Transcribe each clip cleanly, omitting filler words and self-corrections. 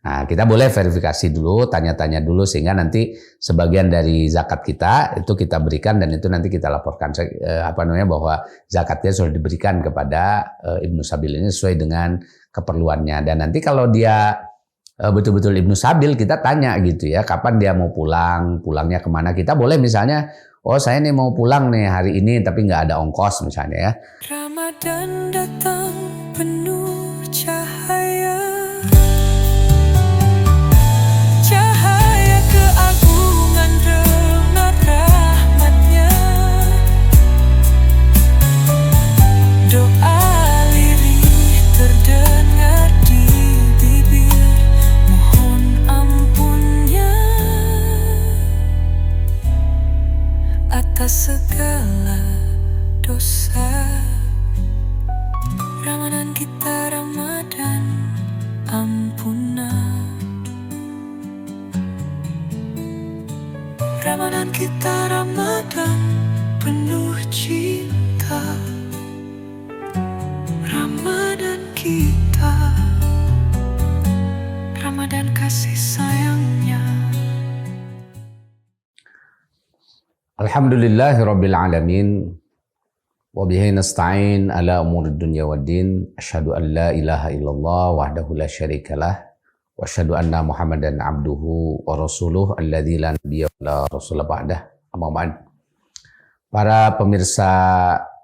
Nah, kita boleh verifikasi dulu, tanya-tanya dulu sehingga nanti sebagian dari zakat kita itu kita berikan dan itu nanti kita laporkan bahwa zakatnya sudah diberikan kepada Ibnu Sabil ini sesuai dengan keperluannya. Dan nanti kalau dia betul-betul Ibnu Sabil, kita tanya gitu ya, kapan dia mau pulang, pulangnya kemana. Kita boleh misalnya, oh saya nih mau pulang nih hari ini tapi nggak ada ongkos misalnya ya. Ramadan datang penuh cahaya. Segala dosa, Ramadan kita Ramadan ampunan, Ramadan kita Ramadan penuh cinta, Ramadan kita Ramadan kasih sayangnya. Alhamdulillahirabbil alamin wa bihi nasta'in ala umurid dunya waddin. Asyhadu an la ilaha illallah wahdahu la syarikalah wa asyhadu anna Muhammadan abduhu wa rasuluh alladzi la nabiyya wa la rasula ba'dah. Amma ba'd. Para pemirsa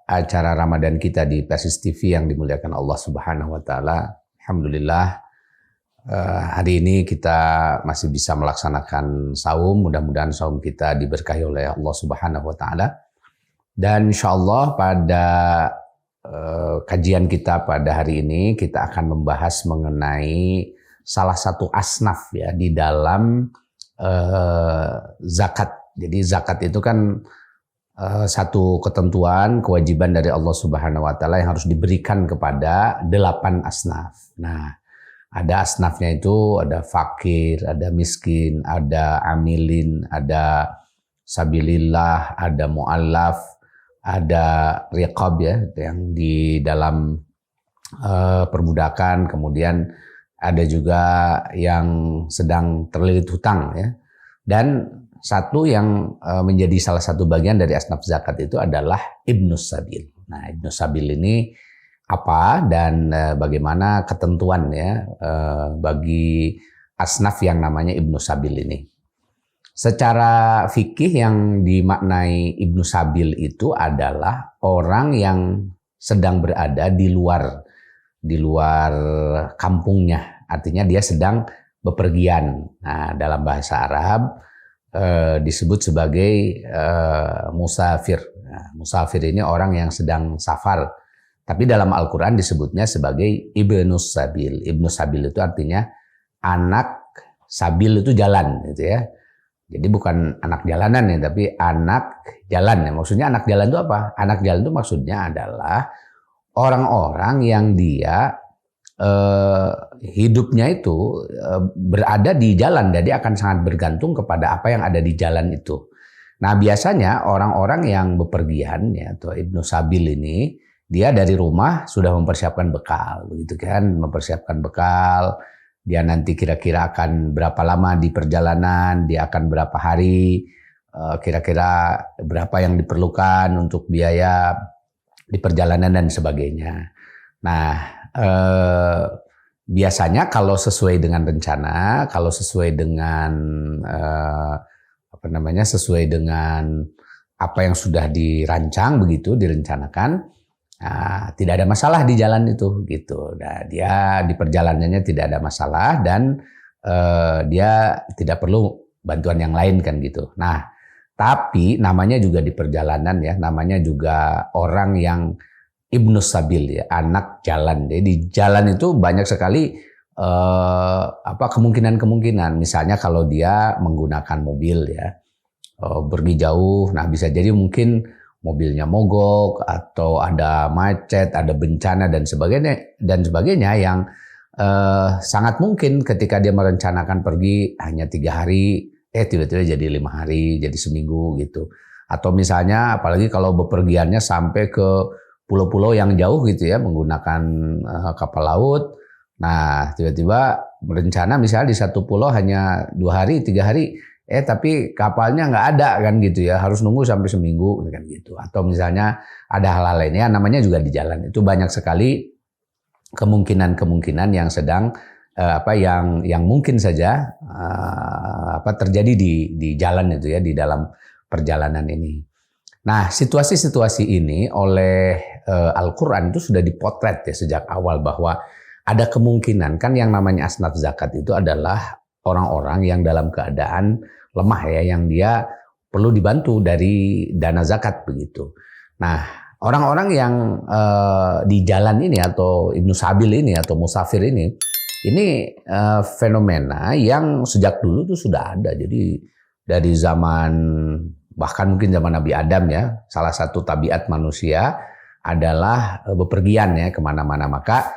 acara Ramadan kita di Persis TV yang dimuliakan Allah Subhanahu wa taala, alhamdulillah hari ini kita masih bisa melaksanakan saum. Mudah-mudahan saum kita diberkahi oleh Allah Subhanahu wa taala. Dan insyaallah pada kajian kita pada hari ini kita akan membahas mengenai salah satu asnaf ya di dalam zakat. Jadi zakat itu kan satu ketentuan kewajiban dari Allah Subhanahu wa taala yang harus diberikan kepada 8 asnaf. Nah, ada asnafnya itu ada fakir, ada miskin, ada amilin, ada sabilillah, ada mu'allaf, ada riqab ya yang di dalam perbudakan, kemudian ada juga yang sedang terlilit hutang ya. Dan satu yang menjadi salah satu bagian dari asnaf zakat itu adalah Ibnus Sabil. Nah, Ibnus Sabil ini apa dan bagaimana ketentuan ya bagi asnaf yang namanya Ibnu Sabil ini. Secara fikih yang dimaknai Ibnu Sabil itu adalah orang yang sedang berada di luar kampungnya, artinya dia sedang bepergian. Nah, dalam bahasa Arab disebut sebagai musafir. Nah, musafir ini orang yang sedang safar. Tapi dalam Al-Quran disebutnya sebagai Ibnus Sabil. Ibnus Sabil itu artinya anak sabil itu jalan gitu ya. Jadi bukan anak jalanan ya, tapi anak jalan ya. Maksudnya anak jalan itu apa? Anak jalan itu maksudnya adalah orang-orang yang dia hidupnya itu berada di jalan. Jadi akan sangat bergantung kepada apa yang ada di jalan itu. Nah, biasanya orang-orang yang bepergian ya atau Ibnu Sabil ini dia dari rumah sudah mempersiapkan bekal, begitu kan? Mempersiapkan bekal, dia nanti kira-kira akan berapa lama di perjalanan, dia akan berapa hari, kira-kira berapa yang diperlukan untuk biaya di perjalanan dan sebagainya. Nah, biasanya kalau sesuai dengan rencana, kalau sesuai dengan sesuai dengan apa yang sudah dirancang begitu, direncanakan. Nah, tidak ada masalah di jalan itu gitu. Nah, dia di perjalanannya tidak ada masalah dan dia tidak perlu bantuan yang lain kan gitu. Nah, tapi namanya juga di perjalanan ya, namanya juga orang yang Ibnus Sabil ya, anak jalan. Jadi di jalan itu banyak sekali kemungkinan-kemungkinan. Misalnya kalau dia menggunakan mobil ya, pergi jauh, nah bisa jadi mungkin mobilnya mogok atau ada macet, ada bencana dan sebagainya yang sangat mungkin ketika dia merencanakan pergi hanya 3 hari, tiba-tiba jadi 5 hari, jadi seminggu gitu. Atau misalnya apalagi kalau bepergiannya sampai ke pulau-pulau yang jauh gitu ya, menggunakan kapal laut, Nah, tiba-tiba berencana misalnya di satu pulau hanya 2 hari, 3 hari, tapi kapalnya nggak ada kan gitu ya, harus nunggu sampai seminggu kan gitu. Atau misalnya ada hal-hal lainnya, namanya juga di jalan. Itu banyak sekali kemungkinan-kemungkinan yang sedang yang mungkin saja terjadi di jalan itu ya, di dalam perjalanan ini. Nah, situasi-situasi ini oleh Al-Quran itu sudah dipotret ya sejak awal, bahwa ada kemungkinan kan yang namanya asnaf zakat itu adalah orang-orang yang dalam keadaan lemah ya, yang dia perlu dibantu dari dana zakat begitu. Nah, orang-orang yang di jalan ini atau Ibnu Sabil ini atau musafir ini fenomena yang sejak dulu tuh sudah ada. Jadi dari zaman, bahkan mungkin zaman Nabi Adam ya, salah satu tabiat manusia adalah bepergian ya kemana-mana. Maka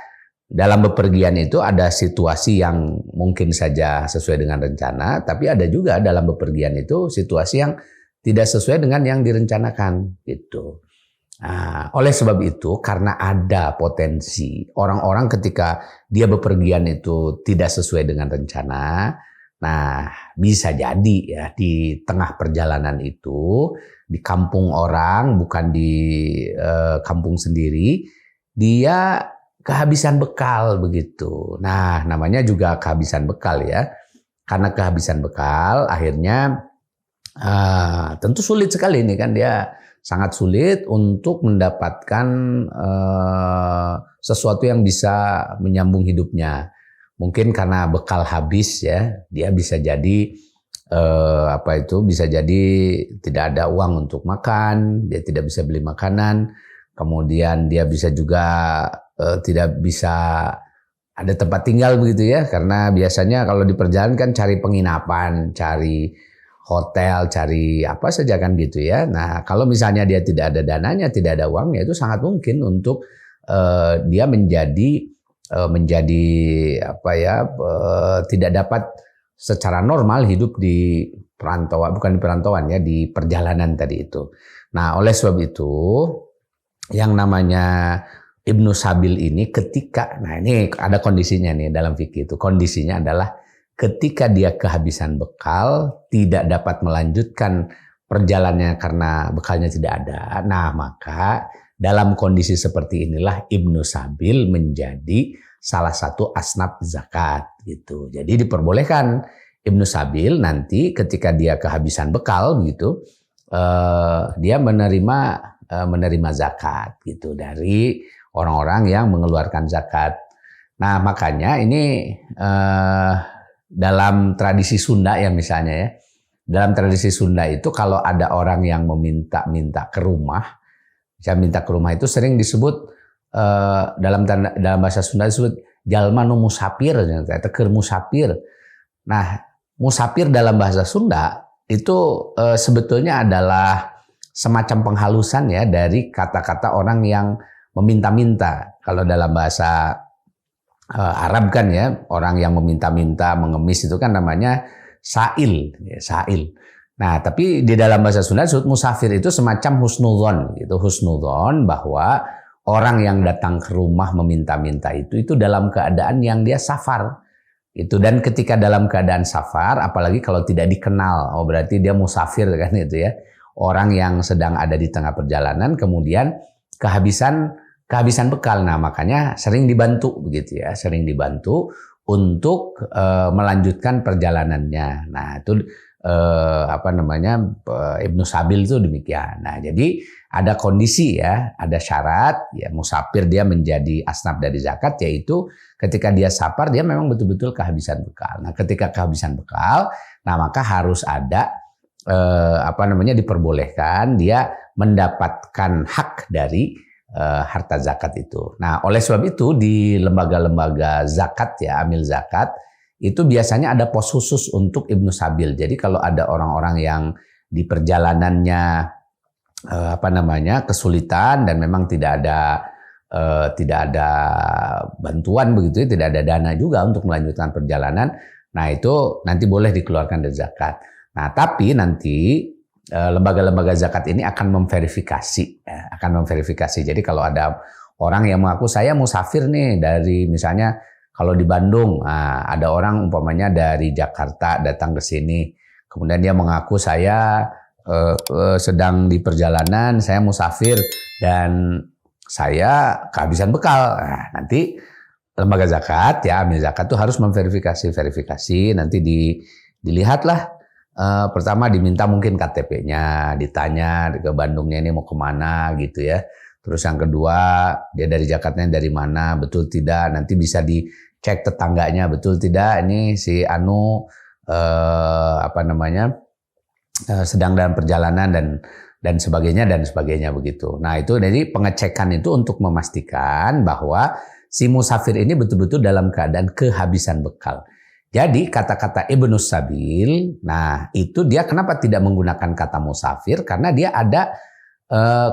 dalam bepergian itu ada situasi yang mungkin saja sesuai dengan rencana, tapi ada juga dalam bepergian itu situasi yang tidak sesuai dengan yang direncanakan gitu. Nah, oleh sebab itu, karena ada potensi orang-orang ketika dia bepergian itu tidak sesuai dengan rencana, nah bisa jadi ya di tengah perjalanan itu, di kampung orang, bukan di kampung sendiri, dia kehabisan bekal begitu. Nah, namanya juga kehabisan bekal ya. Karena kehabisan bekal, akhirnya tentu sulit sekali ini kan, dia sangat sulit untuk mendapatkan sesuatu yang bisa menyambung hidupnya. Mungkin karena bekal habis ya, dia bisa jadi bisa jadi tidak ada uang untuk makan, dia tidak bisa beli makanan, kemudian dia bisa juga tidak bisa ada tempat tinggal begitu ya, karena biasanya kalau di perjalanan kan cari penginapan, cari hotel, cari apa saja kan gitu ya. Nah, kalau misalnya dia tidak ada dananya, tidak ada uangnya, itu sangat mungkin untuk dia menjadi tidak dapat secara normal hidup di perantauan, bukan di perantauan ya, di perjalanan tadi itu. Nah, oleh sebab itu yang namanya Ibnu Sabil ini nah ini ada kondisinya nih dalam fikih itu. Kondisinya adalah ketika dia kehabisan bekal, tidak dapat melanjutkan perjalanannya karena bekalnya tidak ada. Nah, maka dalam kondisi seperti inilah Ibnu Sabil menjadi salah satu asnaf zakat gitu. Jadi diperbolehkan Ibnu Sabil nanti ketika dia kehabisan bekal gitu, dia menerima zakat gitu dari orang-orang yang mengeluarkan zakat. Nah, makanya ini dalam tradisi Sunda ya misalnya ya. Dalam tradisi Sunda itu kalau ada orang yang meminta ke rumah, misalnya minta ke rumah itu sering disebut dalam bahasa Sunda disebut jalma nu musapir, atau keur musapir. Nah, musapir dalam bahasa Sunda itu sebetulnya adalah semacam penghalusan ya dari kata-kata orang yang meminta-minta. Kalau dalam bahasa Arab kan ya, orang yang meminta-minta, mengemis itu kan namanya sa'il, ya, sa'il. Nah, tapi di dalam bahasa Sunda disebut musafir itu semacam husnudzon gitu. Husnudzon bahwa orang yang datang ke rumah meminta-minta itu dalam keadaan yang dia safar. Itu, dan ketika dalam keadaan safar, apalagi kalau tidak dikenal, berarti dia musafir kan itu ya. Orang yang sedang ada di tengah perjalanan kemudian kehabisan bekal. Nah, makanya sering dibantu begitu ya, sering dibantu untuk melanjutkan perjalanannya. Nah, itu Ibnu Sabil itu demikian. Nah, jadi ada kondisi ya, ada syarat ya, musafir dia menjadi asnaf dari zakat, yaitu ketika dia safar dia memang betul-betul kehabisan bekal. Nah, ketika kehabisan bekal, nah maka harus ada diperbolehkan dia mendapatkan hak dari harta zakat itu. Nah, oleh sebab itu di lembaga-lembaga zakat ya, amil zakat, itu biasanya ada pos khusus untuk Ibnu Sabil. Jadi kalau ada orang-orang yang di perjalanannya kesulitan dan memang tidak ada bantuan begitu ya, tidak ada dana juga untuk melanjutkan perjalanan, nah itu nanti boleh dikeluarkan dari zakat. Nah, tapi nanti lembaga-lembaga zakat ini akan memverifikasi. Jadi kalau ada orang yang mengaku saya musafir nih dari misalnya Kalau di Bandung, ada orang umpamanya dari Jakarta datang ke sini, kemudian dia mengaku saya sedang di perjalanan, saya musafir dan saya kehabisan bekal. Nah, nanti lembaga zakat ya, amil zakat tuh harus verifikasi, nanti dilihatlah. Pertama diminta mungkin KTP-nya, ditanya ke Bandungnya ini mau kemana gitu ya. Terus yang kedua dia dari Jakarta dari mana, betul tidak? Nanti bisa dicek tetangganya betul tidak ini si Anu sedang dalam perjalanan dan sebagainya begitu. Nah itu jadi pengecekan itu untuk memastikan bahwa si musafir ini betul-betul dalam keadaan kehabisan bekal. Jadi kata-kata Ibnus Sabil, nah itu dia kenapa tidak menggunakan kata musafir? Karena dia ada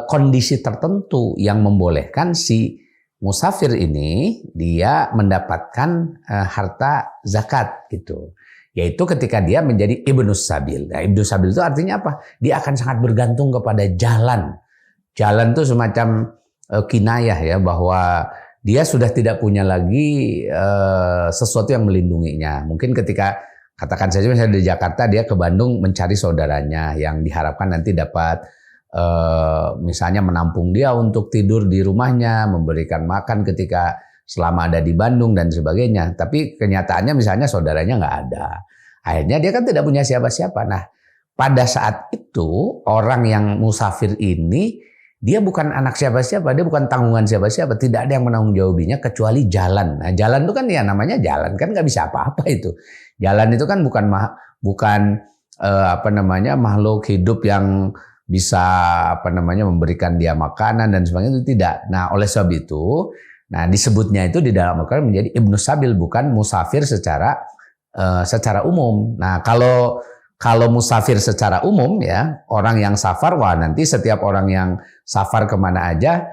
kondisi tertentu yang membolehkan si musafir ini dia mendapatkan harta zakat gitu. Yaitu ketika dia menjadi Ibnus Sabil. Nah, Ibnus Sabil itu artinya apa? Dia akan sangat bergantung kepada jalan. Jalan itu semacam kinayah ya, bahwa dia sudah tidak punya lagi sesuatu yang melindunginya. Mungkin ketika katakan saja misalnya di Jakarta dia ke Bandung mencari saudaranya yang diharapkan nanti dapat misalnya menampung dia untuk tidur di rumahnya, memberikan makan ketika selama ada di Bandung dan sebagainya. Tapi kenyataannya misalnya saudaranya nggak ada. Akhirnya dia kan tidak punya siapa-siapa. Nah pada saat itu orang yang musafir ini dia bukan anak siapa-siapa, dia bukan tanggungan siapa-siapa, tidak ada yang menanggung jawabinya kecuali jalan. Nah jalan itu kan ya namanya jalan, kan nggak bisa apa-apa itu. Jalan itu kan bukan makhluk hidup yang bisa memberikan dia makanan dan sebagainya, itu tidak. Nah oleh sebab itu, nah disebutnya itu di dalam Al-Quran menjadi Ibnus Sabil, bukan musafir secara umum. Nah kalau musafir secara umum ya, orang yang safar, wah nanti setiap orang yang safar kemana aja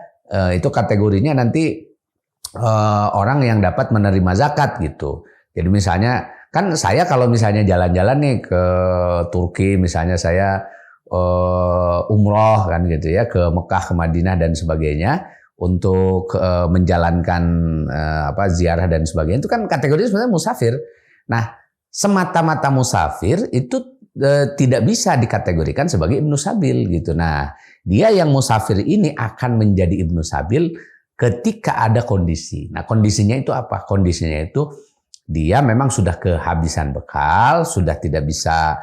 itu kategorinya nanti orang yang dapat menerima zakat gitu. Jadi misalnya kan saya kalau misalnya jalan-jalan nih ke Turki, misalnya saya umroh kan gitu ya, ke Mekah, ke Madinah dan sebagainya untuk menjalankan ziarah dan sebagainya, itu kan kategori sebenarnya musafir. Nah semata-mata musafir itu tidak bisa dikategorikan sebagai Ibnu Sabil gitu. Nah, dia yang musafir ini akan menjadi Ibnu Sabil ketika ada kondisi. Nah, kondisinya itu apa? Kondisinya itu dia memang sudah kehabisan bekal, sudah tidak bisa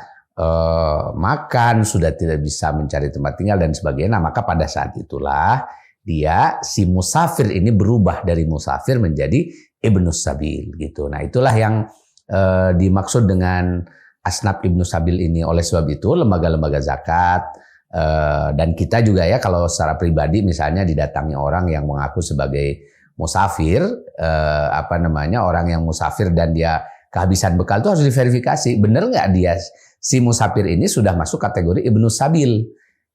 makan, sudah tidak bisa mencari tempat tinggal dan sebagainya. Nah, maka pada saat itulah si musafir ini berubah dari musafir menjadi Ibnu Sabil gitu. Nah, itulah yang dimaksud dengan Asnaf Ibnu Sabil ini. Oleh sebab itu lembaga-lembaga zakat dan kita juga ya kalau secara pribadi misalnya didatangi orang yang mengaku sebagai musafir, orang yang musafir dan dia kehabisan bekal itu harus diverifikasi. Benar nggak dia si musafir ini sudah masuk kategori Ibnu Sabil,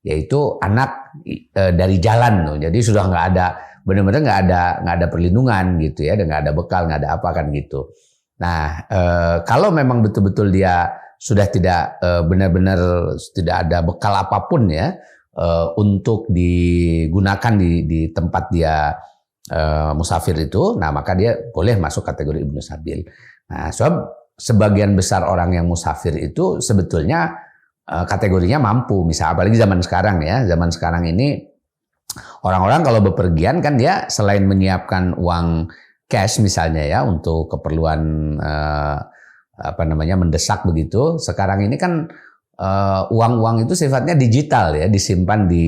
yaitu anak dari jalan loh. Jadi sudah nggak ada, benar-benar nggak ada perlindungan gitu ya, nggak ada bekal, nggak ada apa kan gitu. Nah, kalau memang betul-betul dia sudah tidak benar-benar tidak ada bekal apapun ya untuk digunakan di tempat dia musafir itu, nah maka dia boleh masuk kategori Ibnu Sabil. Nah, sebab sebagian besar orang yang musafir itu sebetulnya kategorinya mampu, misalnya apalagi zaman sekarang ya, zaman sekarang ini orang-orang kalau bepergian kan dia selain menyiapkan uang cash misalnya ya untuk keperluan mendesak begitu. Sekarang ini kan uang-uang itu sifatnya digital ya, disimpan di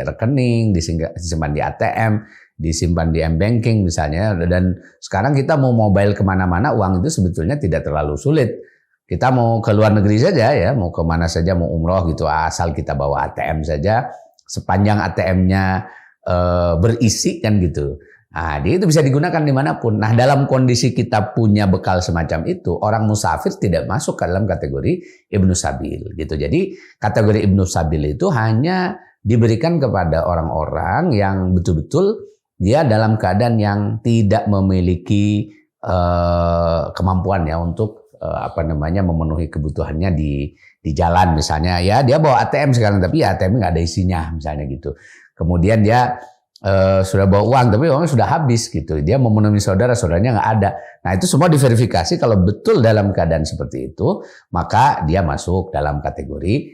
rekening, disimpan di ATM, disimpan di M-Banking misalnya. Dan sekarang kita mau mobile kemana-mana, uang itu sebetulnya tidak terlalu sulit. Kita mau ke luar negeri saja ya, mau kemana saja, mau umroh gitu, asal kita bawa ATM saja, sepanjang ATM-nya berisi kan gitu. Nah, dia itu bisa digunakan dimanapun. Nah, dalam kondisi kita punya bekal semacam itu, orang musafir tidak masuk ke dalam kategori Ibnu Sabil gitu. Jadi kategori Ibnu Sabil itu hanya diberikan kepada orang-orang yang betul-betul dia dalam keadaan yang tidak memiliki kemampuan ya untuk memenuhi kebutuhannya di jalan misalnya. Ya dia bawa ATM sekarang tapi ya ATM nggak ada isinya misalnya gitu. Kemudian dia sudah bawa uang tapi uangnya sudah habis gitu. Dia mau menemui saudaranya nggak ada. Nah itu semua diverifikasi kalau betul dalam keadaan seperti itu, maka dia masuk dalam kategori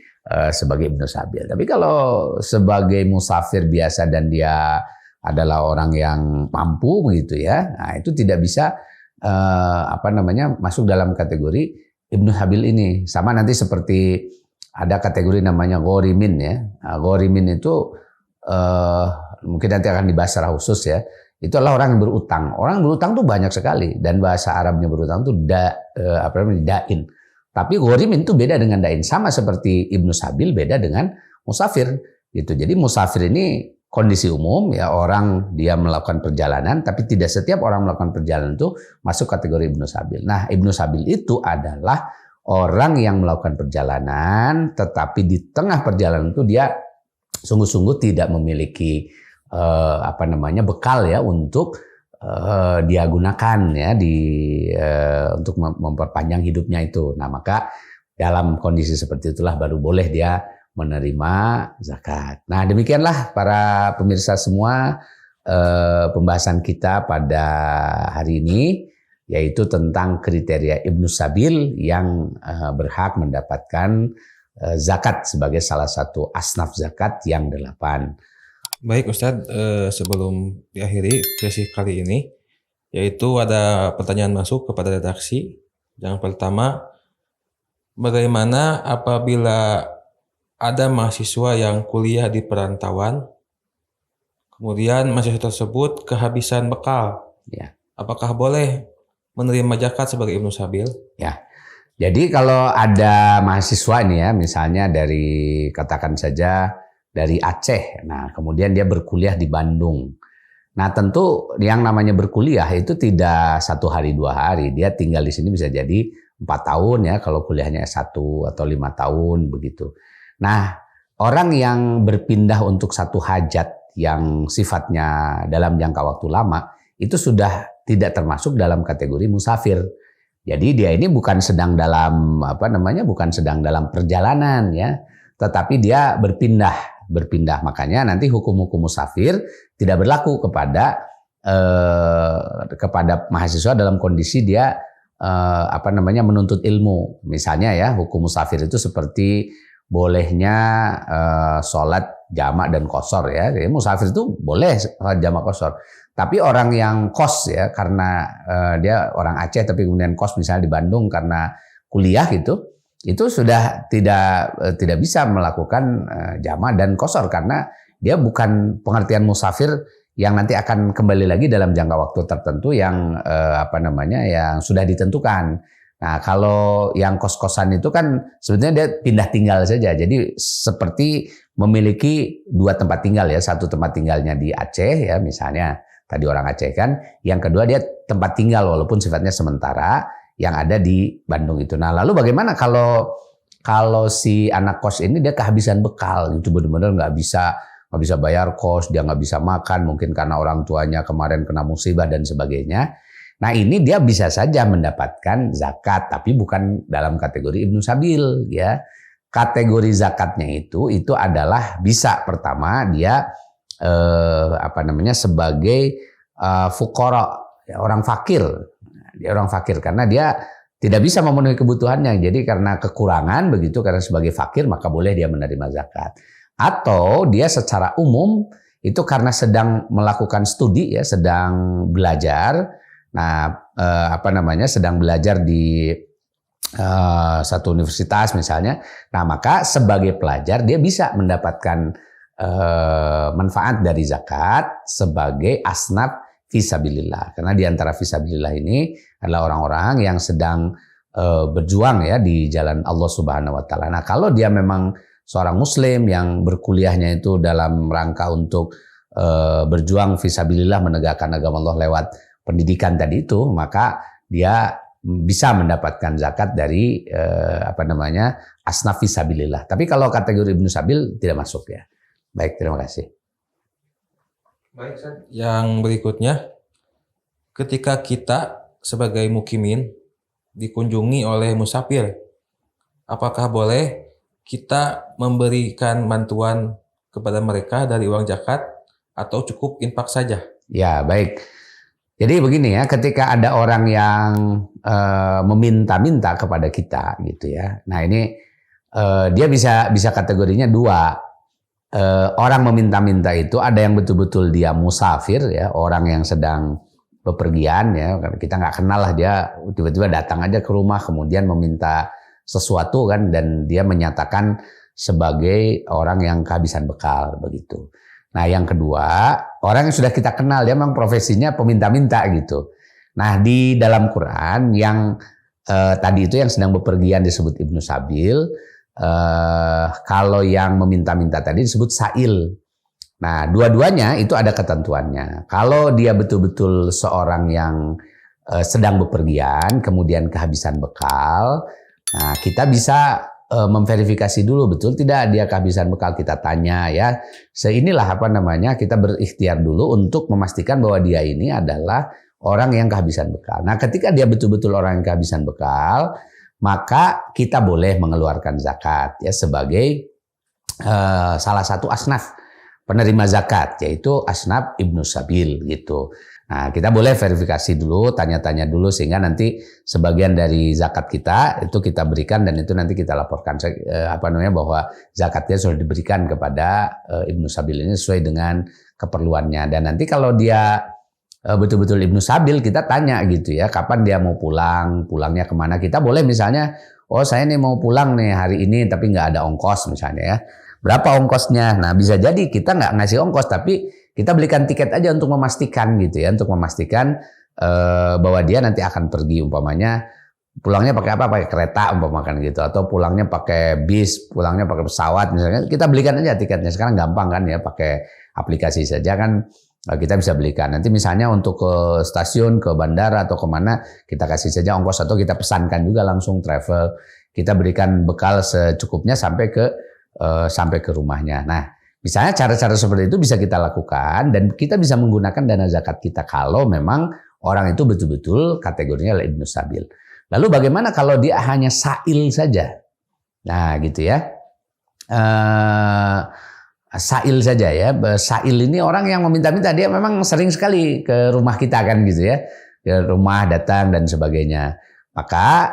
sebagai Ibnu Sabil. Tapi kalau sebagai musafir biasa dan dia adalah orang yang mampu begitu ya, nah itu tidak bisa masuk dalam kategori Ibnu Sabil ini. Sama nanti seperti ada kategori namanya ghorimin ya. Nah, ghorimin itu mungkin nanti akan dibahas secara khusus ya. Itu adalah orang yang berutang. Orang berutang tuh banyak sekali dan bahasa Arabnya berutang tuh dain. Tapi ghorimin itu beda dengan dain, sama seperti Ibnu Sabil beda dengan musafir gitu. Jadi musafir ini kondisi umum ya, orang dia melakukan perjalanan, tapi tidak setiap orang melakukan perjalanan itu masuk kategori Ibnu Sabil. Nah, Ibnu Sabil itu adalah orang yang melakukan perjalanan tetapi di tengah perjalanan itu dia sungguh-sungguh tidak memiliki bekal ya untuk dia gunakan ya untuk memperpanjang hidupnya itu. Nah, maka dalam kondisi seperti itulah baru boleh dia menerima zakat. Nah, demikianlah para pemirsa semua pembahasan kita pada hari ini, yaitu tentang kriteria Ibnu Sabil yang berhak mendapatkan zakat sebagai salah satu asnaf zakat yang 8. Baik Ustadz, sebelum diakhiri sesi kali ini, yaitu ada pertanyaan masuk kepada redaksi. Yang pertama, bagaimana apabila ada mahasiswa yang kuliah di perantauan, kemudian mahasiswa tersebut kehabisan bekal, ya, apakah boleh menerima zakat sebagai Ibnu Sabil? Ya. Jadi kalau ada mahasiswa ini ya, misalnya dari katakan saja dari Aceh, nah kemudian dia berkuliah di Bandung. Nah tentu yang namanya berkuliah itu tidak 1 hari 2 hari, dia tinggal di sini bisa jadi 4 tahun ya kalau kuliahnya S1 atau 5 tahun begitu. Nah orang yang berpindah untuk satu hajat yang sifatnya dalam jangka waktu lama itu sudah tidak termasuk dalam kategori musafir. Jadi dia ini bukan sedang dalam bukan sedang dalam perjalanan ya, tetapi dia berpindah. Makanya nanti hukum-hukum musafir tidak berlaku kepada mahasiswa dalam kondisi dia menuntut ilmu. Misalnya ya, hukum musafir itu seperti bolehnya sholat jamak dan qashar ya. Jadi musafir itu boleh sholat jamak qashar. Tapi orang yang kos ya, karena dia orang Aceh tapi kemudian kos misalnya di Bandung karena kuliah gitu, itu sudah tidak bisa melakukan jamak dan qashar karena dia bukan pengertian musafir yang nanti akan kembali lagi dalam jangka waktu tertentu yang yang sudah ditentukan. Nah, kalau yang kos-kosan itu kan sebetulnya dia pindah tinggal saja. Jadi seperti memiliki 2 tempat tinggal ya, satu tempat tinggalnya di Aceh ya misalnya, tadi orang Aceh kan, yang kedua dia tempat tinggal walaupun sifatnya sementara yang ada di Bandung itu. Nah, lalu bagaimana kalau si anak kos ini dia kehabisan bekal gitu, benar-benar nggak bisa bayar kos, dia nggak bisa makan, mungkin karena orang tuanya kemarin kena musibah dan sebagainya. Nah, ini dia bisa saja mendapatkan zakat, tapi bukan dalam kategori Ibnu Sabil ya. Kategori zakatnya itu adalah bisa pertama dia sebagai fuqara, orang fakir. Dia orang fakir karena dia tidak bisa memenuhi kebutuhannya. Jadi karena kekurangan begitu, karena sebagai fakir maka boleh dia menerima zakat. Atau dia secara umum itu karena sedang melakukan studi ya, sedang belajar. Nah, sedang belajar di satu universitas misalnya. Nah, maka sebagai pelajar dia bisa mendapatkan manfaat dari zakat sebagai asnaf fisabilillah. Karena di antara fisabilillah ini adalah orang-orang yang sedang berjuang ya di jalan Allah Subhanahu wa taala. Nah, kalau dia memang seorang muslim yang berkuliahnya itu dalam rangka untuk berjuang fisabilillah menegakkan agama Allah lewat pendidikan tadi itu, maka dia bisa mendapatkan zakat dari asnaf fisabilillah. Tapi kalau kategori Ibnu Sabil tidak masuk ya. Baik, terima kasih. Baik, Ustaz. Yang berikutnya, ketika kita sebagai mukimin dikunjungi oleh musafir, apakah boleh kita memberikan bantuan kepada mereka dari uang zakat atau cukup infak saja? Ya, baik. Jadi begini ya, ketika ada orang yang meminta-minta kepada kita gitu ya. Nah ini dia bisa kategorinya dua. Orang meminta-minta itu ada yang betul-betul dia musafir ya, orang yang sedang bepergian ya, kita nggak kenal lah, dia tiba-tiba datang aja ke rumah kemudian meminta sesuatu kan, dan dia menyatakan sebagai orang yang kehabisan bekal begitu. Nah yang kedua, orang yang sudah kita kenal, dia memang profesinya peminta-minta gitu. Nah di dalam Quran yang tadi itu yang sedang bepergian disebut Ibnu Sabil, kalau yang meminta-minta tadi disebut Sa'il. Nah dua-duanya itu ada ketentuannya. Kalau dia betul-betul seorang yang sedang bepergian kemudian kehabisan bekal, nah kita bisa memverifikasi dulu betul tidak dia kehabisan bekal, kita tanya ya. Seinilah kita berikhtiar dulu untuk memastikan bahwa dia ini adalah orang yang kehabisan bekal. Nah, ketika dia betul-betul orang yang kehabisan bekal, maka kita boleh mengeluarkan zakat ya sebagai salah satu asnaf penerima zakat, yaitu asnaf Ibnu Sabil gitu. Nah, kita boleh verifikasi dulu, tanya-tanya dulu sehingga nanti sebagian dari zakat kita itu kita berikan dan itu nanti kita laporkan bahwa zakatnya sudah diberikan kepada Ibnu Sabil ini sesuai dengan keperluannya. Dan nanti kalau dia betul-betul Ibnu Sabil, kita tanya gitu ya, kapan dia mau pulang, pulangnya kemana. Kita boleh misalnya, oh saya nih mau pulang nih hari ini tapi nggak ada ongkos misalnya ya. Berapa ongkosnya? Nah bisa jadi kita nggak ngasih ongkos tapi kita belikan tiket aja untuk memastikan gitu ya, untuk memastikan bahwa dia nanti akan pergi, umpamanya pulangnya pakai apa, pakai kereta umpamakan gitu, atau pulangnya pakai bis, pulangnya pakai pesawat misalnya, kita belikan aja tiketnya. Sekarang gampang kan ya, pakai aplikasi saja kan kita bisa belikan. Nanti misalnya untuk ke stasiun, ke bandara atau kemana, kita kasih saja ongkos atau kita pesankan juga langsung travel. Kita berikan bekal secukupnya sampai ke rumahnya. Nah, misalnya cara-cara seperti itu bisa kita lakukan dan kita bisa menggunakan dana zakat kita kalau memang orang itu betul-betul kategorinya adalah Ibnu Sabil. Lalu bagaimana kalau dia hanya Sa'il saja? Nah, gitu ya. Sa'il saja ya. Sa'il ini orang yang meminta-minta, dia memang sering sekali ke rumah kita kan gitu ya. Ke rumah datang dan sebagainya. Maka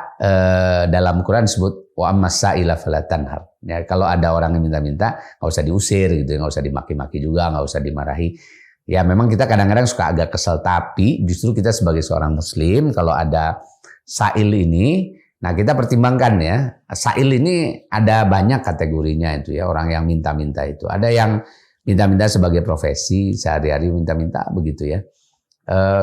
dalam Quran disebut wa ammas sa'ila fala tanhar. Ya, kalau ada orang yang minta-minta, nggak usah diusir gitu, nggak usah dimaki-maki juga, nggak usah dimarahi. Ya memang kita kadang-kadang suka agak kesel, tapi justru kita sebagai seorang Muslim kalau ada sa'il ini, nah kita pertimbangkan ya, sa'il ini ada banyak kategorinya itu ya, orang yang minta-minta itu. Ada yang minta-minta sebagai profesi, sehari-hari minta-minta begitu ya.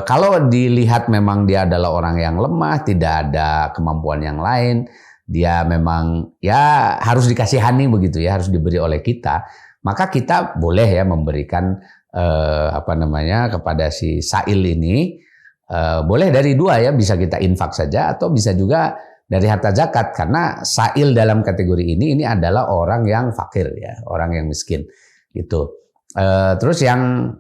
Kalau dilihat memang dia adalah orang yang lemah, tidak ada kemampuan yang lain, dia memang ya harus dikasihani begitu ya, harus diberi oleh kita, maka kita boleh ya memberikan kepada si Sa'il ini, boleh dari dua ya, bisa kita infak saja atau bisa juga dari harta zakat, karena Sa'il dalam kategori ini adalah orang yang fakir ya, orang yang miskin gitu. Terus yang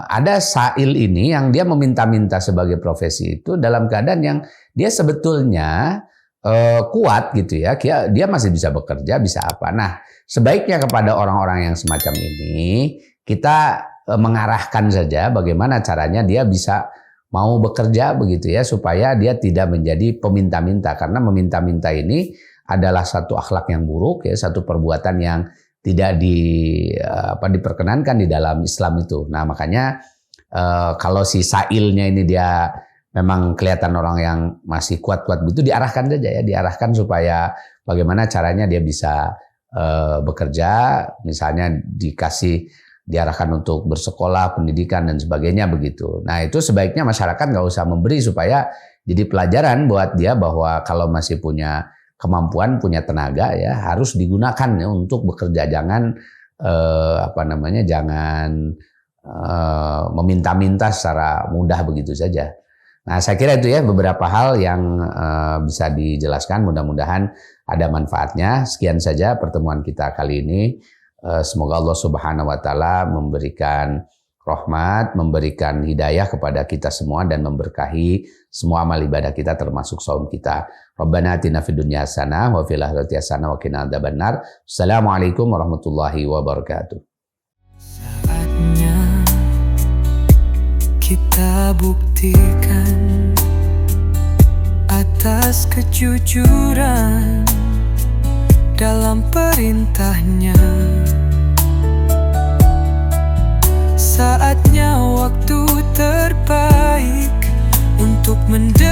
ada Sa'il ini yang dia meminta-minta sebagai profesi itu dalam keadaan yang dia sebetulnya kuat gitu ya, dia masih bisa bekerja, bisa apa. Nah sebaiknya kepada orang-orang yang semacam ini kita mengarahkan saja bagaimana caranya dia bisa mau bekerja begitu ya, supaya dia tidak menjadi peminta-minta, karena meminta-minta ini adalah satu akhlak yang buruk ya, satu perbuatan yang tidak diperkenankan di dalam Islam itu. Nah makanya kalau si Sa'ilnya ini dia memang kelihatan orang yang masih kuat-kuat begitu, diarahkan saja ya, diarahkan supaya bagaimana caranya dia bisa bekerja, misalnya diarahkan untuk bersekolah, pendidikan dan sebagainya begitu. Nah itu sebaiknya masyarakat nggak usah memberi, supaya jadi pelajaran buat dia bahwa kalau masih punya kemampuan, punya tenaga ya harus digunakan ya untuk bekerja, jangan jangan meminta-minta secara mudah begitu saja. Nah saya kira itu ya beberapa hal yang bisa dijelaskan, mudah-mudahan ada manfaatnya. Sekian saja pertemuan kita kali ini. Semoga Allah Subhanahu wa taala memberikan rahmat, memberikan hidayah kepada kita semua dan memberkahi semua amal ibadah kita termasuk saum kita. Rabbana atina fid dunya hasanah wa fil akhirati hasanah wa qina adzabannar. Assalamualaikum warahmatullahi wabarakatuh. Saatnya kita buktikan atas kejujuran dalam perintahnya. Saatnya waktu terbaik untuk mendengar